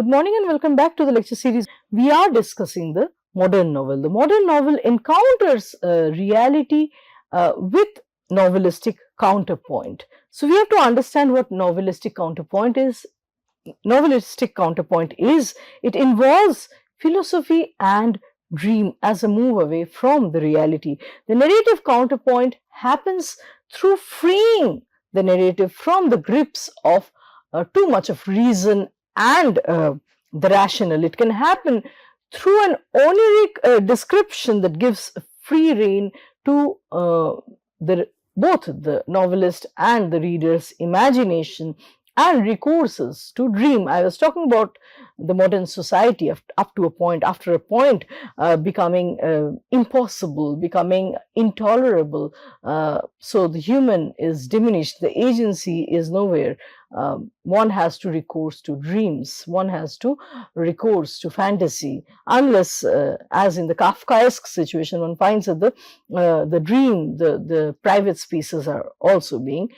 Good morning and welcome back to the lecture series. We are discussing the modern novel. The modern novel encounters reality with novelistic counterpoint. So we have to understand what novelistic counterpoint is. Novelistic counterpoint is it involves philosophy and dream as a move away from the reality. The narrative counterpoint happens through freeing the narrative from the grips of too much of reason and the rational. It can happen through an oniric description that gives free rein to the both the novelist and the reader's imagination and recourses to dream. I was talking about the modern society up to a point, after a point, becoming impossible, becoming intolerable. So the human is diminished, the agency is nowhere. One has to recourse to dreams, one has to recourse to fantasy, unless, as in the Kafkaesque situation, one finds that the dream, the private spaces are also being,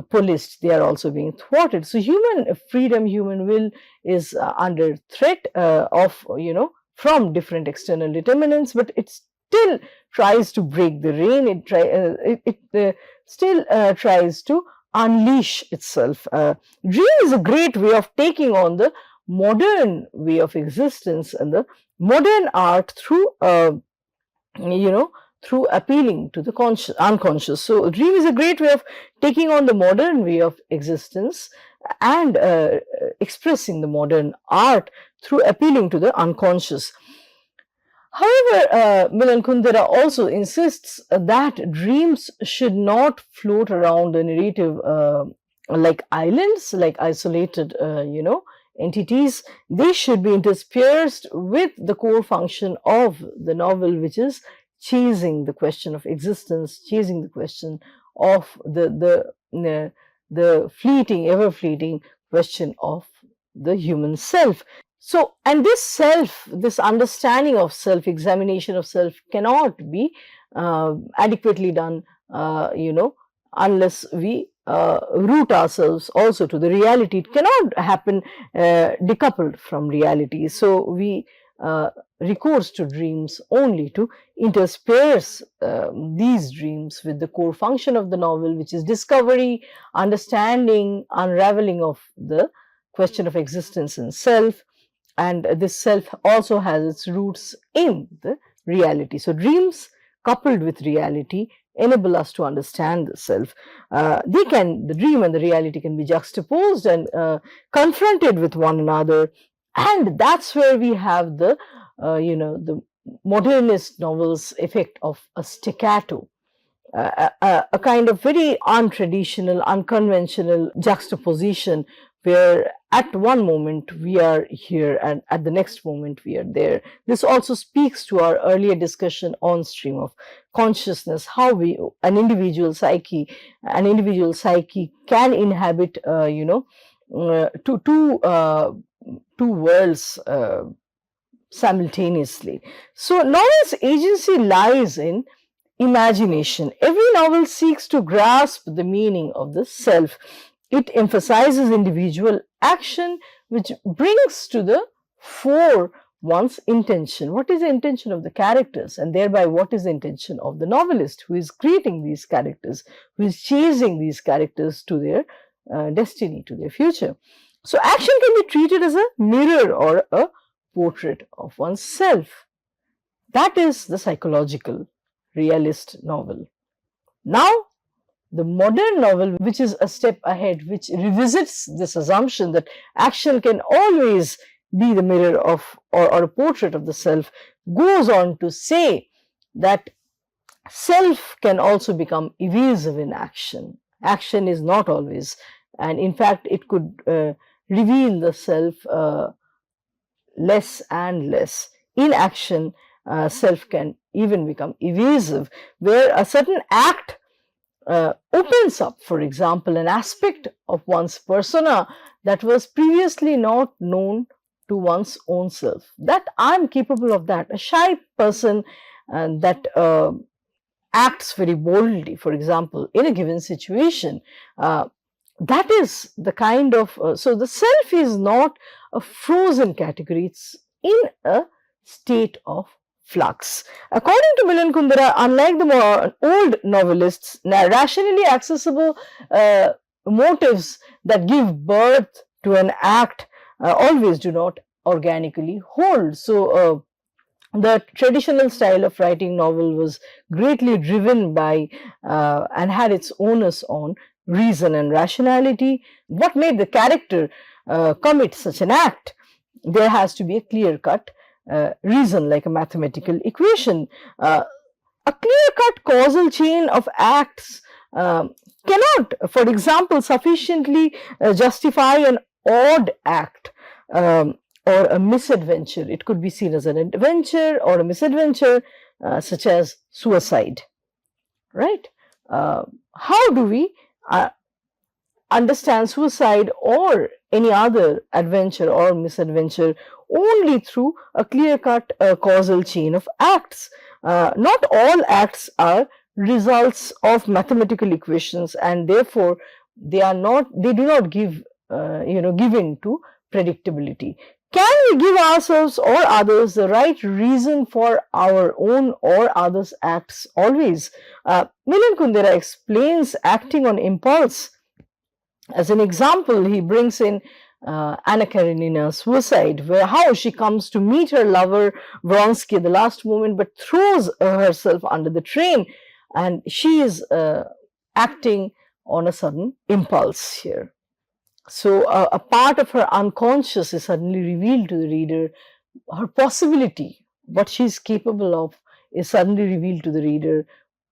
policed, they are also being thwarted. So human freedom, human will is under threat from different external determinants, but it still tries to break the rein. It still tries to unleash itself. Dream is a great way of taking on the modern way of existence and the modern art through through appealing to the unconscious. So dream is a great way of taking on the modern way of existence and expressing the modern art through appealing to the unconscious. However, Milan Kundera also insists that dreams should not float around the narrative like islands, like isolated, entities. They should be interspersed with the core function of the novel, which is chasing the question of existence, chasing the question of the fleeting, ever fleeting question of the human self. So, and this self, this understanding of self, examination of self cannot be adequately done, unless we root ourselves also to the reality. It cannot happen decoupled from reality. So, we recourse to dreams only to intersperse these dreams with the core function of the novel, which is discovery, understanding, unraveling of the question of existence and self. And this self also has its roots in the reality. So dreams coupled with reality enable us to understand the self. The dream and the reality can be juxtaposed and confronted with one another, and that's where we have the the modernist novels effect of a staccato, a kind of very untraditional, unconventional juxtaposition, where at one moment we are here and at the next moment we are there. This also speaks to our earlier discussion on stream of consciousnness, how an individual psyche can inhabit, two worlds simultaneously. So novel's agency lies in imagination. Every novel seeks to grasp the meaning of the self. It emphasizes individual action, which brings to the fore one's intention. What is the intention of the characters, and thereby what is the intention of the novelist who is creating these characters, who is chasing these characters to their destiny, to their future. So action can be treated as a mirror or a portrait of oneself. That is the psychological realist novel. Now, the modern novel, which is a step ahead, which revisits this assumption that action can always be the mirror of or a portrait of the self, goes on to say that self can also become evasive in action. Action is not always, and in fact, it could reveal the self less and less. In action, self can even become evasive, where a certain act opens up, for example, an aspect of one's persona that was previously not known to one's own self. That I'm capable of that. A shy person that acts very boldly, for example, in a given situation, That is the kind of, so the self is not a frozen category, it's in a state of flux. According to Milan Kundera, unlike the more old novelists, rationally accessible motives that give birth to an act always do not organically hold. So, the traditional style of writing novel was greatly driven by and had its onus on reason and rationality. What made the character commit such an act? There has to be a clear cut reason, like a mathematical equation. A clear cut causal chain of acts cannot, for example, sufficiently justify an odd act. Or a misadventure. It could be seen as an adventure or a misadventure, such as suicide, right? How do we understand suicide or any other adventure or misadventure? Only through a clear cut causal chain of acts. Not all acts are results of mathematical equations, and therefore they do not give, give in to predictability. Can we give ourselves or others the right reason for our own or others' acts always? Milan Kundera explains acting on impulse. As an example, he brings in Anna Karenina's suicide, where how she comes to meet her lover Vronsky at the last moment, but throws herself under the train, and she is acting on a sudden impulse here. So a part of her unconscious is suddenly revealed to the reader. Her possibility, what she is capable of, is suddenly revealed to the reader,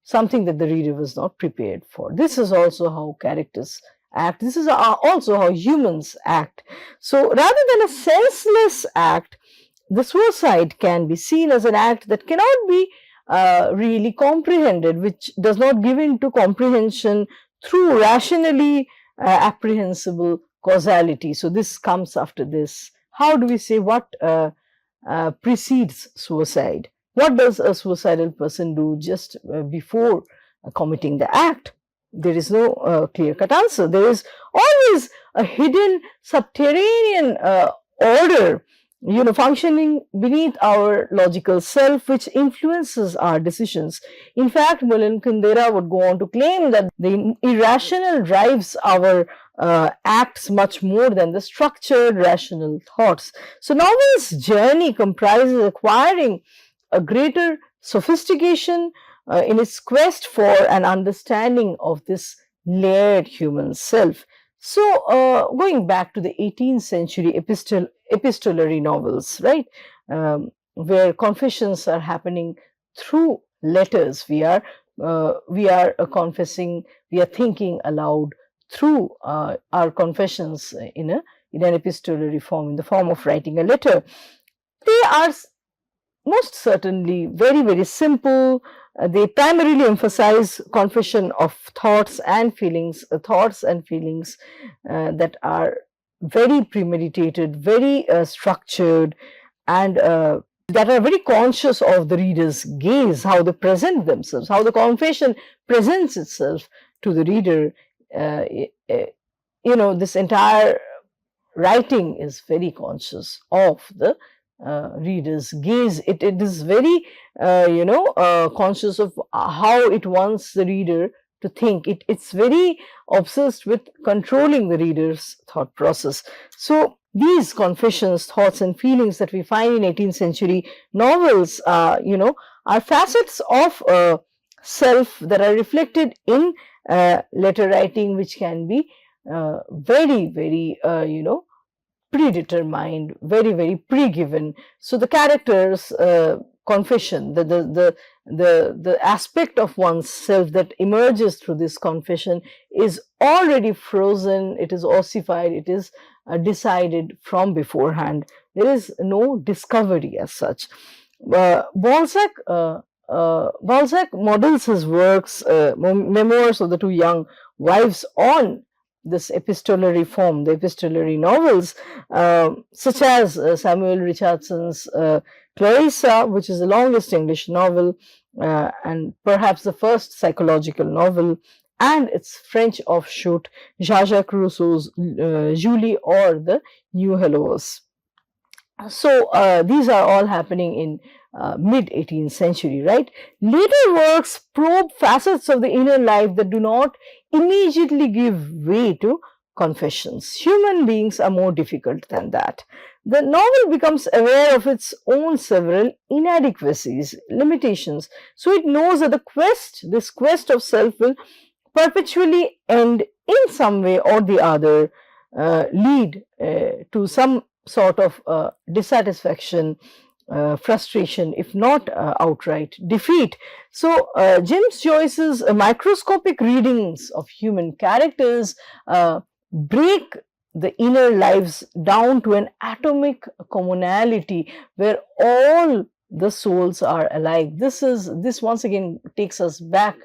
something that the reader was not prepared for. This is also how characters act. This is also how humans act. So rather than a senseless act, the suicide can be seen as an act that cannot be really comprehended, which does not give in to comprehension through rationally apprehensible causality. So this comes after this. How do we say what precedes suicide? What does a suicidal person do just before committing the act? There is no clear-cut answer. There is always a hidden subterranean order, functioning beneath our logical self, which influences our decisions. In fact, Milan Kundera would go on to claim that the irrational drives our acts much more than the structured rational thoughts. So novel's journey comprises acquiring a greater sophistication in its quest for an understanding of this layered human self. So, going back to the 18th century epistolary novels, right, where confessions are happening through letters, we are confessing, we are thinking aloud through our confessions in an epistolary form, in the form of writing a letter. They are most certainly very, very simple. They primarily emphasize confession of thoughts and feelings that are very premeditated, very structured, and that are very conscious of the reader's gaze, how they present themselves, how the confession presents itself to the reader. This entire writing is very conscious of the reader's gaze. It is very, conscious of how it wants the reader to think. It's very obsessed with controlling the reader's thought process. So these confessions, thoughts, and feelings that we find in 18th century novels, are facets of self that are reflected in letter writing, which can be very, very, predetermined, very, very pre-given. So the character's confession, the aspect of one's self that emerges through this confession is already frozen, it is ossified, it is decided from beforehand. There is no discovery as such. Balzac models his works, memoirs of the two young wives, on this epistolary form, the epistolary novels, such as Samuel Richardson's Clarissa, which is the longest English novel and perhaps the first psychological novel, and its French offshoot, Jean-Jacques Rousseau's Julie or the New Hellos. So these are all happening in mid 18th century, right? Later works probe facets of the inner life that do not immediately give way to confessions. Human beings are more difficult than that. The novel becomes aware of its own several inadequacies, limitations. So it knows that this quest of self will perpetually end in some way or the other, lead to some sort of dissatisfaction, frustration, if not outright defeat. So, James Joyce's microscopic readings of human characters break the inner lives down to an atomic commonality where all the souls are alike. This once again takes us back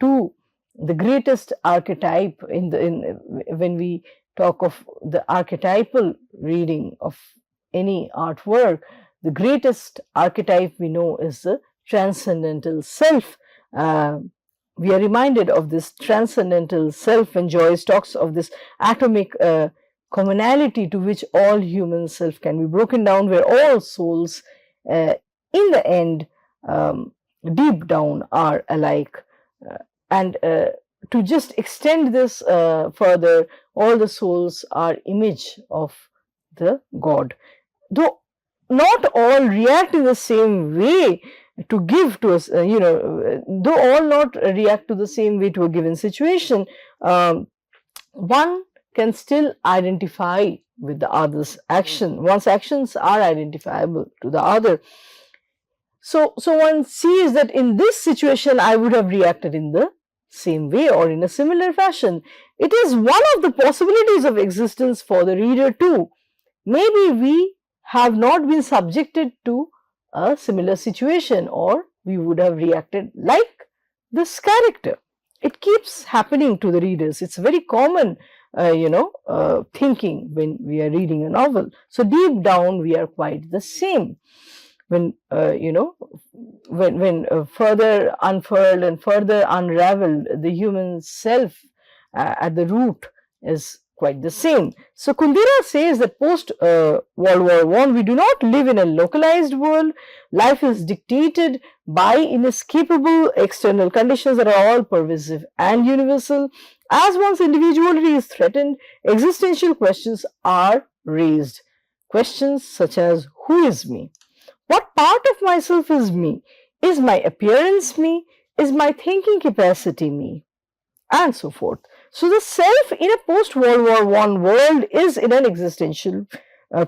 to the greatest archetype when we talk of the archetypal reading of any artwork. The greatest archetype we know is the transcendental self. Uh, we are reminded of this transcendental self when Joyce talks of this atomic commonality to which all human self can be broken down, where all souls, in the end, deep down, are alike. And to just extend this further, all the souls are image of the God. Though not all react in the same way to give to us, though all not react to the same way to a given situation, one can still identify with the other's action. One's actions are identifiable to the other. So one sees that in this situation, I would have reacted in the same way or in a similar fashion. It is one of the possibilities of existence for the reader too. Maybe we have not been subjected to a similar situation, or we would have reacted like this character. It keeps happening to the readers. It's very common, thinking when we are reading a novel. So deep down, we are quite the same. When further unfurled and further unraveled, the human self at the root is quite the same. So Kundera says that post World War I, we do not live in a localized world. Life is dictated by inescapable external conditions that are all pervasive and universal. As one's individuality is threatened, existential questions are raised. Questions such as, who is me? What part of myself is me? Is my appearance me? Is my thinking capacity me? And so forth. So the self in a post-World War I world is in an existential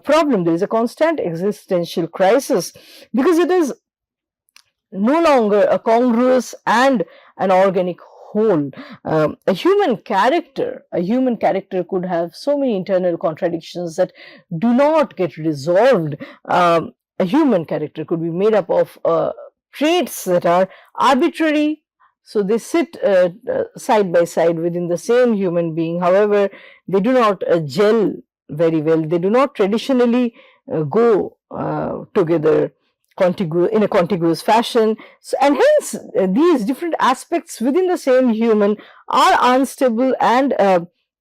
problem. There is a constant existential crisis because it is no longer a congruous and an organic whole. A human character could have so many internal contradictions that do not get resolved. A human character could be made up of traits that are arbitrary. So they sit side by side within the same human being. However, they do not gel very well. They do not traditionally go together in a contiguous fashion. So, and hence, these different aspects within the same human are unstable, and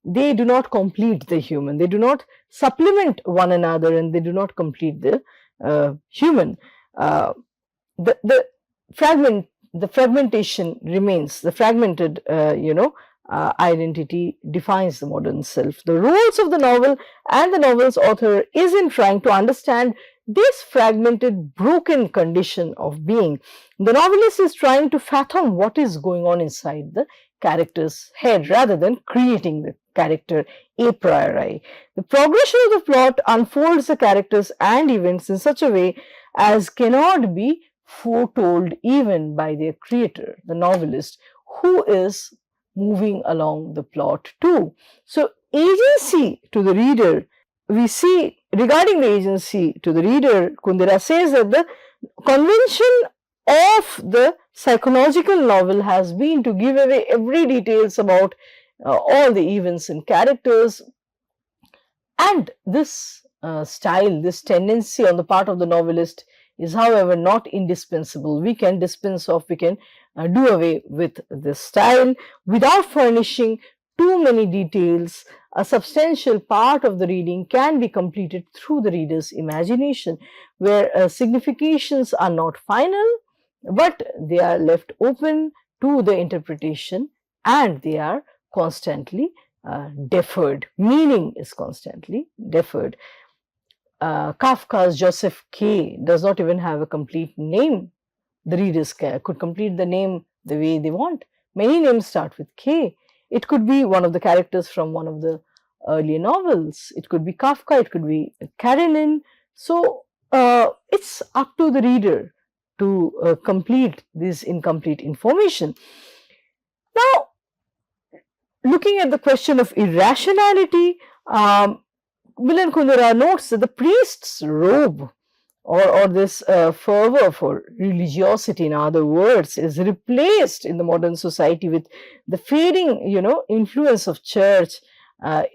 they do not complete the human. They do not supplement one another, and they do not complete the human. The fragmentation remains. The fragmented, identity defines the modern self. The roles of the novel and the novel's author is in trying to understand this fragmented, broken condition of being. The novelist is trying to fathom what is going on inside the character's head rather than creating the character a priori. The progression of the plot unfolds the characters and events in such a way as cannot be foretold even by their creator, the novelist, who is moving along the plot too. So, agency to the reader, we see regarding the agency to the reader, Kundera says that the convention of the psychological novel has been to give away every details about all the events and characters, and this style, this tendency on the part of the novelist is, however, not indispensable. We can dispense of, we can do away with this style without furnishing too many details. A substantial part of the reading can be completed through the reader's imagination, where significations are not final, but they are left open to the interpretation, and they are constantly deferred. Meaning is constantly deferred. Kafka's Joseph K. does not even have a complete name. The readers could complete the name the way they want. Many names start with K. It could be one of the characters from one of the earlier novels. It could be Kafka, it could be Karenin. So it's up to the reader to complete this incomplete information. Now, looking at the question of irrationality, Milan Kundera notes that the priest's robe, or this fervor for religiosity, in other words, is replaced in the modern society with the fading, influence of church,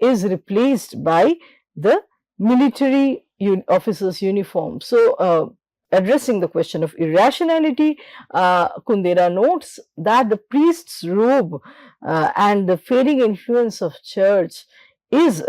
is replaced by the military officer's uniform. So, addressing the question of irrationality, Kundera notes that the priest's robe and the fading influence of church is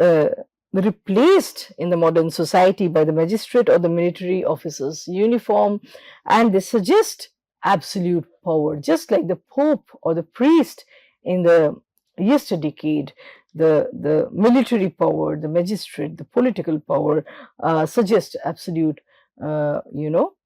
replaced in the modern society by the magistrate or the military officer's uniform, and they suggest absolute power, just like the pope or the priest in the yesterdecade. The military power, the magistrate, the political power suggest absolute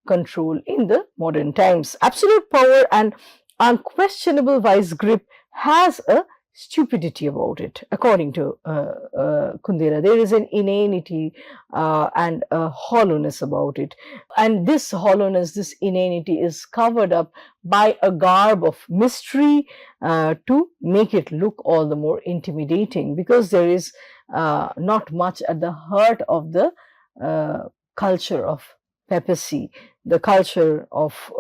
control in the modern times. Absolute power and unquestionable vice grip has a stupidity about it, according to Kundera. There is an inanity and a hollowness about it. And this hollowness, this inanity is covered up by a garb of mystery to make it look all the more intimidating, because there is not much at the heart of the culture of papacy, the culture of,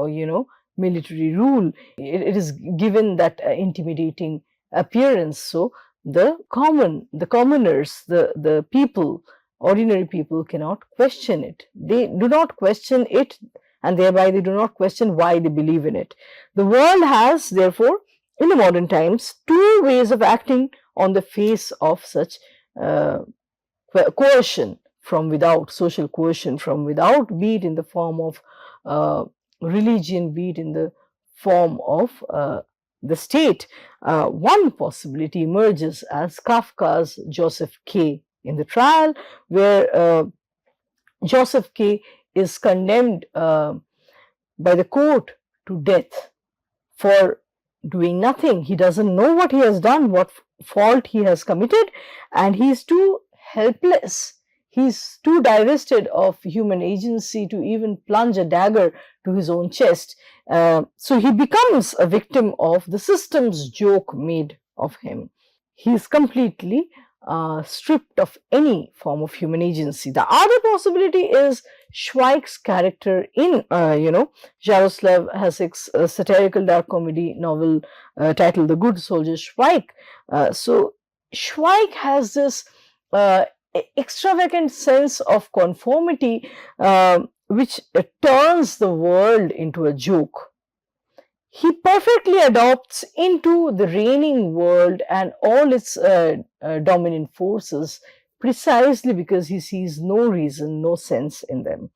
military rule. It is given that intimidating appearance. So the commoners, the people, ordinary people cannot question it. They do not question it, and thereby they do not question why they believe in it. The world has, therefore, in the modern times, two ways of acting on the face of such coercion from without, social coercion from without, be it in the form of religion, be it in the form of the state. One possibility emerges as Kafka's Joseph K. in the trial, where Joseph K. is condemned by the court to death for doing nothing. He doesn't know what he has done, what fault he has committed, and he is too helpless. He's too divested of human agency to even plunge a dagger to his own chest. So he becomes a victim of the system's joke made of him. He's completely stripped of any form of human agency. The other possibility is Schweik's character in, Jaroslav Hasek's satirical dark comedy novel titled The Good Soldier Schweik. So Schweik has this extravagant sense of conformity which turns the world into a joke. He perfectly adopts into the reigning world and all its dominant forces precisely because he sees no reason, no sense in them.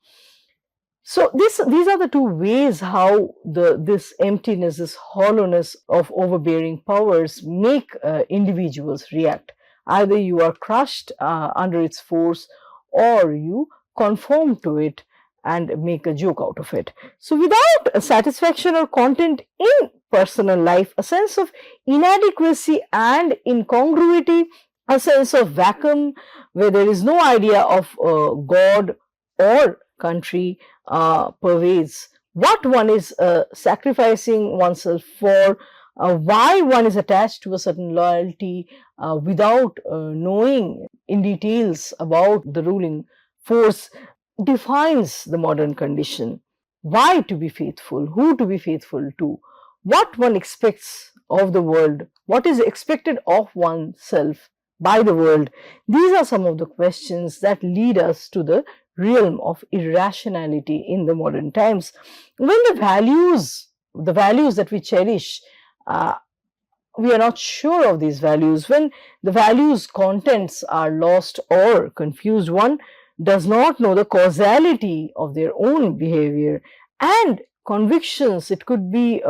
So these are the two ways how this emptiness, this hollowness of overbearing powers make individuals react. Either you are crushed under its force, or you conform to it and make a joke out of it. So without a satisfaction or content in personal life, a sense of inadequacy and incongruity, a sense of vacuum where there is no idea of God or country pervades what one is sacrificing oneself for, why one is attached to a certain loyalty without knowing in details about the ruling force, defines the modern condition. Why to be faithful, who to be faithful to, what one expects of the world, what is expected of oneself by the world. These are some of the questions that lead us to the realm of irrationality in the modern times. When the values that we cherish, uh, we are not sure of these values. When the values contents are lost or confused, one does not know the causality of their own behavior. And convictions, it could be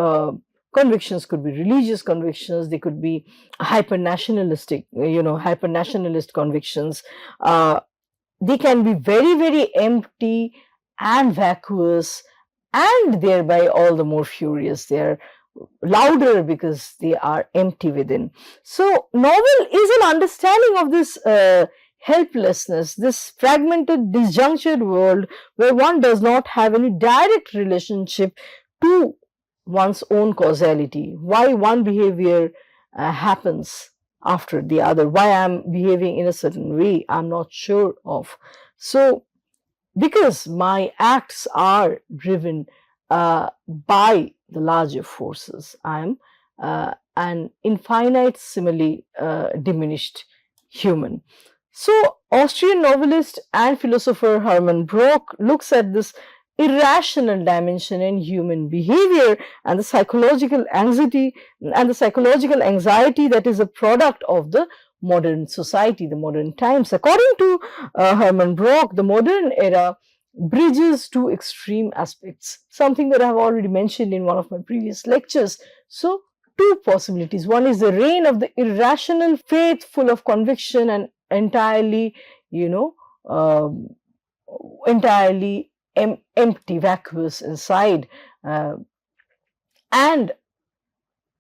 convictions could be religious convictions, they could be hyper nationalistic, hyper nationalist convictions. They can be very, very empty and vacuous, and thereby all the more furious. They are louder because they are empty within. So, novel is an understanding of this helplessness, this fragmented, disjunctured world where one does not have any direct relationship to one's own causality, why one behavior happens after the other, why I'm behaving in a certain way, I'm not sure of. So, because my acts are driven by the larger forces. I'm an infinitesimally diminished human. So, Austrian novelist and philosopher Hermann Brock looks at this irrational dimension in human behavior and the psychological anxiety that is a product of the modern society, the modern times. According to Hermann Brock, the modern era bridges two extreme aspects, something that I have already mentioned in one of my previous lectures. So, two possibilities. One is the reign of the irrational faith full of conviction and entirely, you know, entirely empty, vacuous inside, and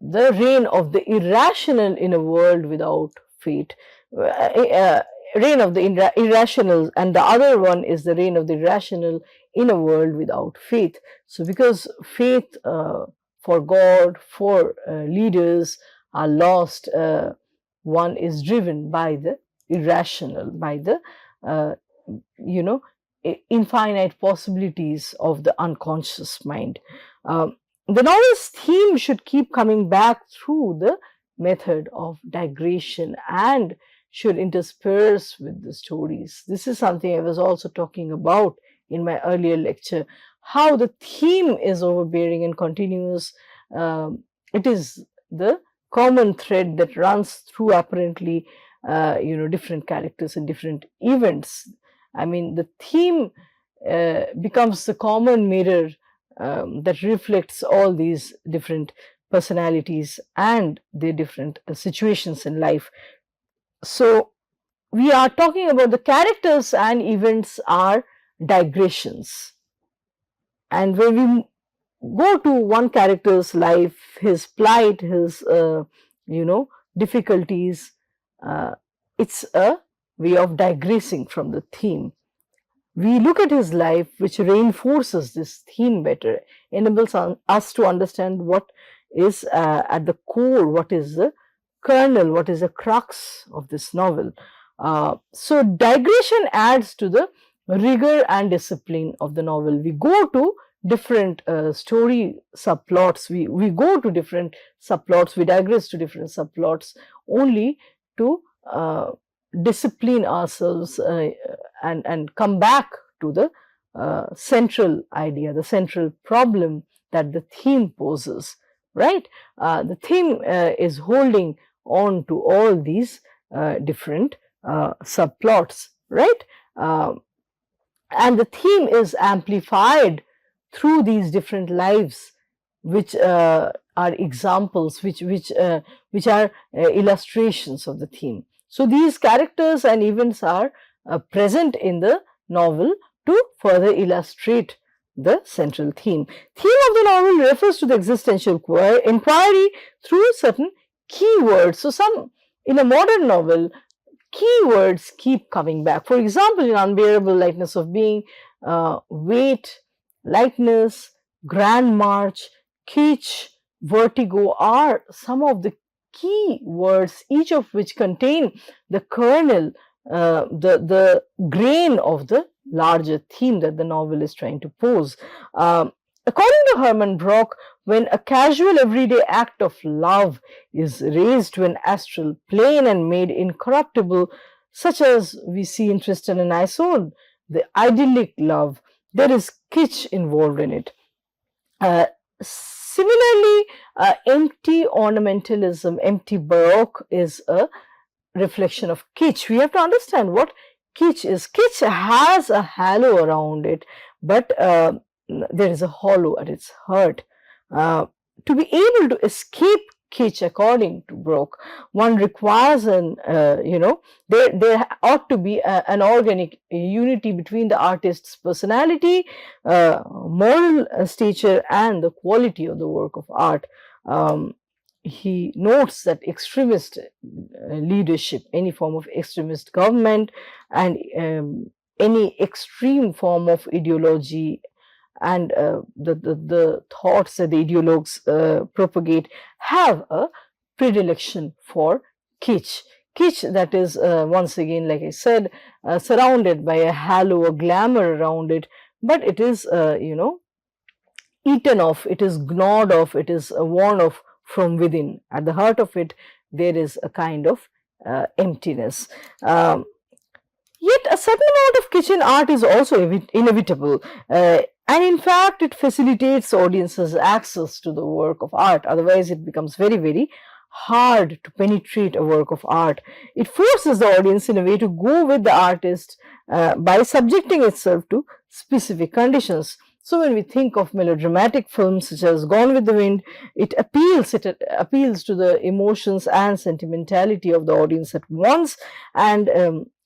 the reign of the irrational in a world without fate. Reign of the irrational, and the other one is the reign of the irrational in a world without faith. So, because faith for God, for leaders are lost, one is driven by the irrational, by the uh, you know infinite possibilities of the unconscious mind. The novel's theme should keep coming back through the method of digression and should intersperse with the stories. This is something I was also talking about in my earlier lecture, how the theme is overbearing and continuous. It is the common thread that runs through apparently different characters and different events. I mean, the theme becomes the common mirror that reflects all these different personalities and their different situations in life. So, we are talking about the characters and events are digressions. And when we go to one character's life, his plight, his, difficulties, uh, it's a way of digressing from the theme. We look at his life, which reinforces this theme better, enables us to understand what is at the core, what is the kernel, what is the crux of this novel. So, digression adds to the rigor and discipline of the novel. We go to different story subplots, we go to different subplots, we digress to different subplots only to discipline ourselves and come back to the central idea, the central problem that the theme poses, right? The theme is holding on to all these different subplots, right? And the theme is amplified through these different lives, which are examples, which are illustrations of the theme. So, these characters and events are present in the novel to further illustrate the central theme. Theme of the novel refers to the existential inquiry through certain keywords. So, in a modern novel, keywords keep coming back. For example, in Unbearable Lightness of Being, weight, lightness, grand march, kitsch, vertigo are some of the key words, each of which contain the kernel, the grain of the larger theme that the novel is trying to pose. According to Hermann Brock, when a casual everyday act of love is raised to an astral plane and made incorruptible, such as we see in Tristan and Isolde, the idyllic love. There is kitsch involved in it. Uh, Similarly, empty ornamentalism, empty baroque is a reflection of kitsch. We have to understand what kitsch is. Kitsch has a halo around it, but there is a hollow at its heart. Uh, to be able to escape kitsch, according to Brock, one requires there ought to be an organic unity between the artist's personality, moral stature, and the quality of the work of art. Um, he notes that extremist leadership, any form of extremist government, and any extreme form of ideology, and the thoughts that the ideologues propagate, have a predilection for kitsch. Kitsch that is, once again, like I said, surrounded by a halo, a glamour around it, but it is, eaten off, it is gnawed off, it is worn off from within. At the heart of it, there is a kind of emptiness. Yet a certain amount of kitchen art is also inevitable, and in fact, it facilitates audiences' access to the work of art. Otherwise, it becomes very, very hard to penetrate a work of art. It forces the audience in a way to go with the artist by subjecting itself to specific conditions. So when we think of melodramatic films such as Gone with the Wind, it appeals to the emotions and sentimentality of the audience at once, and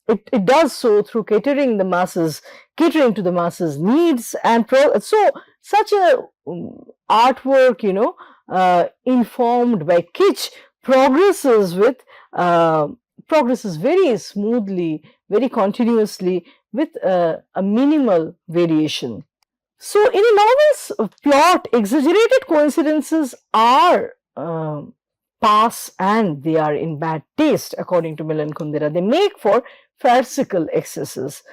it does so through catering to the masses needs, and so such a artwork, informed by kitsch, progresses very smoothly, very continuously, with a minimal variation. So, in a novel's plot, exaggerated coincidences are pass, and they are in bad taste, according to Milan Kundera. They make for farcical excesses.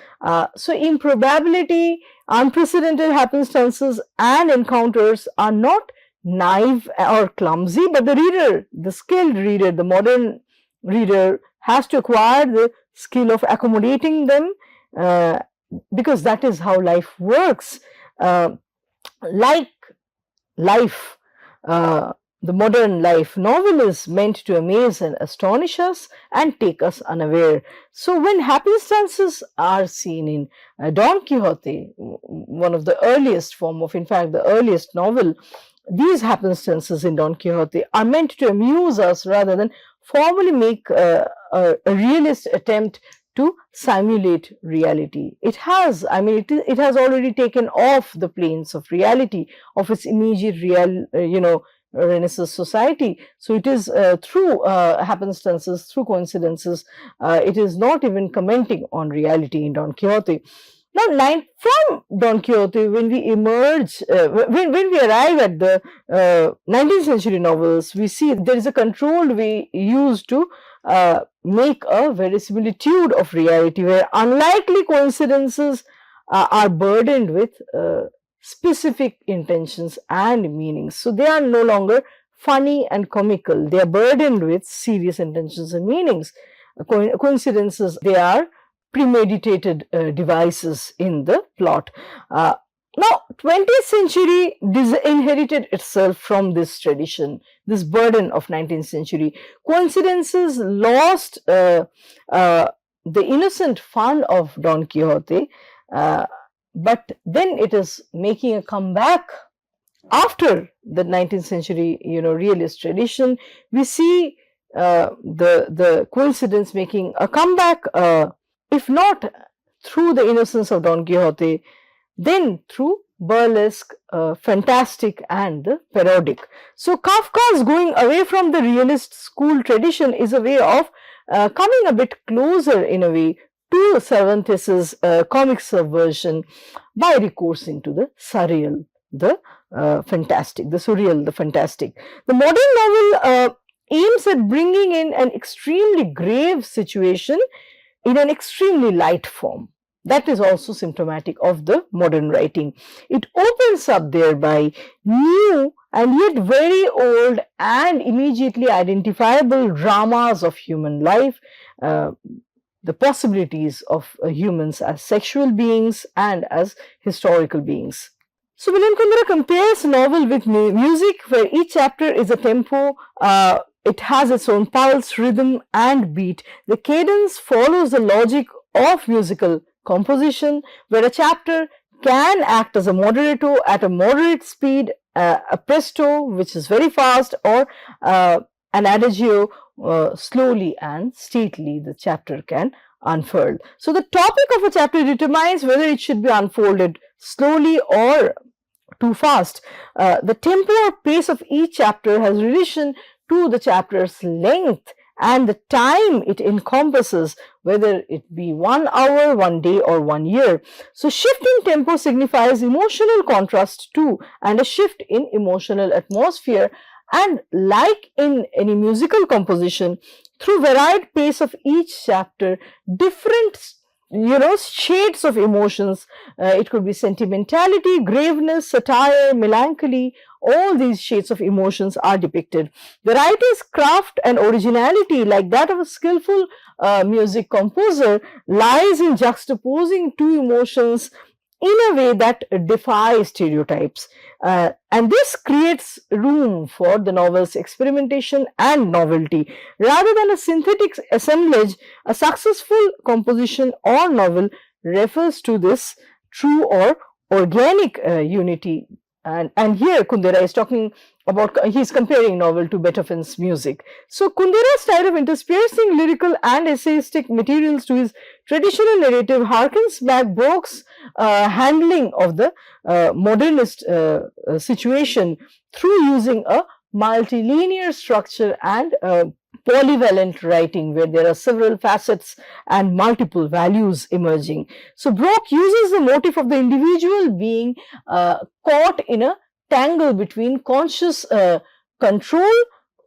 So, improbability, unprecedented happenstances, and encounters are not naive or clumsy, but the skilled reader, the modern reader, has to acquire the skill of accommodating them, because that is how life works. Like life, the modern life, novel is meant to amaze and astonish us and take us unaware. So when happenstances are seen in Don Quixote, one of the earliest form of, in fact, the earliest novel, these happenstances in Don Quixote are meant to amuse us rather than formally make a realist attempt to simulate reality. It has, it has already taken off the planes of reality, of its immediate Renaissance society. So it is through happenstances, through coincidences. It is not even commenting on reality in Don Quixote. Now, from Don Quixote, when we emerge, when we arrive at the 19th century novels, we see there is a controlled way used to make a verisimilitude of reality, where unlikely coincidences are burdened with specific intentions and meanings. So they are no longer funny and comical, they are burdened with serious intentions and meanings. Coincidences, they are premeditated devices in the plot. Now, 20th century inherited itself from this tradition, this burden of 19th century. Coincidences lost the innocent fun of Don Quixote, but then it is making a comeback after the 19th century, realist tradition. We see the coincidence making a comeback, if not through the innocence of Don Quixote, then through burlesque, fantastic, and the parodic. So Kafka's going away from the realist school tradition is a way of coming a bit closer, in a way, to Cervantes's comic subversion by recoursing to the surreal, the fantastic, the surreal, the fantastic. The modern novel aims at bringing in an extremely grave situation in an extremely light form. That is also symptomatic of the modern writing. It opens up thereby new and yet very old and immediately identifiable dramas of human life, the possibilities of humans as sexual beings and as historical beings. So Milan Kundera compares novel with music, where each chapter is a tempo. It has its own pulse, rhythm, and beat. The cadence follows the logic of musical composition, where a chapter can act as a moderato at a moderate speed, a presto, which is very fast, or an adagio, slowly and stately. The chapter can unfurl. So the topic of a chapter determines whether it should be unfolded slowly or too fast. The tempo or pace of each chapter has relation to the chapter's length and the time it encompasses, whether it be 1 hour, 1 day, or 1 year. So, shift in tempo signifies emotional contrast too, and a shift in emotional atmosphere. And like in any musical composition, through varied pace of each chapter, different shades of emotions, it could be sentimentality, graveness, satire, melancholy. All these shades of emotions are depicted. The writer's craft and originality, like that of a skillful music composer, lies in juxtaposing two emotions in a way that defies stereotypes. And this creates room for the novel's experimentation and novelty. Rather than a synthetic assemblage, a successful composition or novel refers to this true or organic unity. And here Kundera is talking about, he's comparing novel to Beethoven's music. So Kundera's style of interspersing lyrical and essayistic materials to his traditional narrative harkens back Bruch's handling of the modernist situation through using a multilinear structure and polyvalent writing, where there are several facets and multiple values emerging. So Bruch uses the motif of the individual being caught in a tangle between conscious control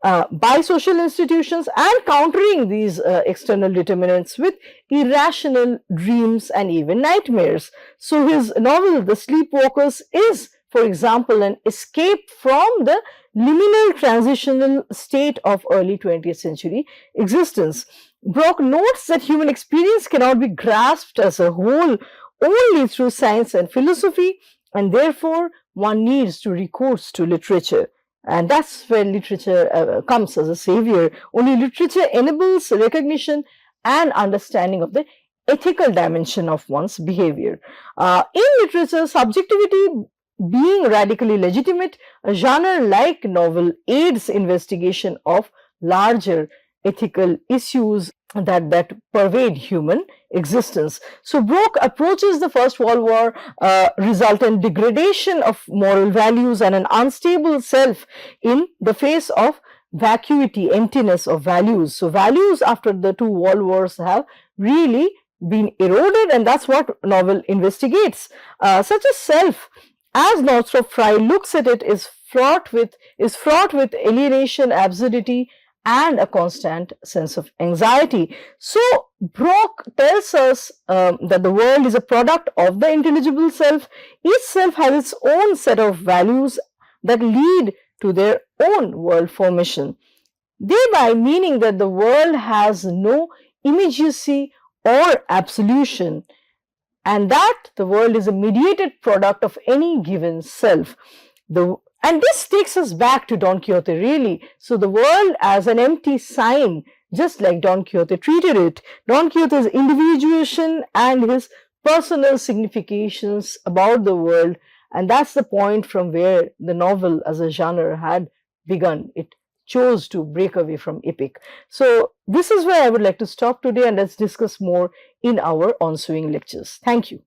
by social institutions and countering these external determinants with irrational dreams and even nightmares. So his novel, The Sleepwalkers, is, for example, an escape from the liminal transitional state of early 20th century existence. Bruch notes that human experience cannot be grasped as a whole only through science and philosophy, and therefore one needs to recourse to literature. And that's where literature comes as a savior. Only literature enables recognition and understanding of the ethical dimension of one's behavior. In literature, subjectivity being radically legitimate, a genre like novel aids investigation of larger ethical issues that pervade human existence. So Bruch approaches the First World War resultant degradation of moral values and an unstable self in the face of vacuity, emptiness of values. So values after the two world wars have really been eroded, and that's what novel investigates. Such a self, as Northrop Frye looks at it, is fraught with alienation, absurdity, and a constant sense of anxiety. So Bruch tells us that the world is a product of the intelligible self. Each self has its own set of values that lead to their own world formation, thereby meaning that the world has no immediacy or absolution, and that the world is a mediated product of any given self. And this takes us back to Don Quixote, really. So the world as an empty sign, just like Don Quixote treated it. Don Quixote's individuation and his personal significations about the world, and that's the point from where the novel as a genre had begun. It chose to break away from epic. So this is where I would like to stop today, and let's discuss more in our ensuing lectures. Thank you.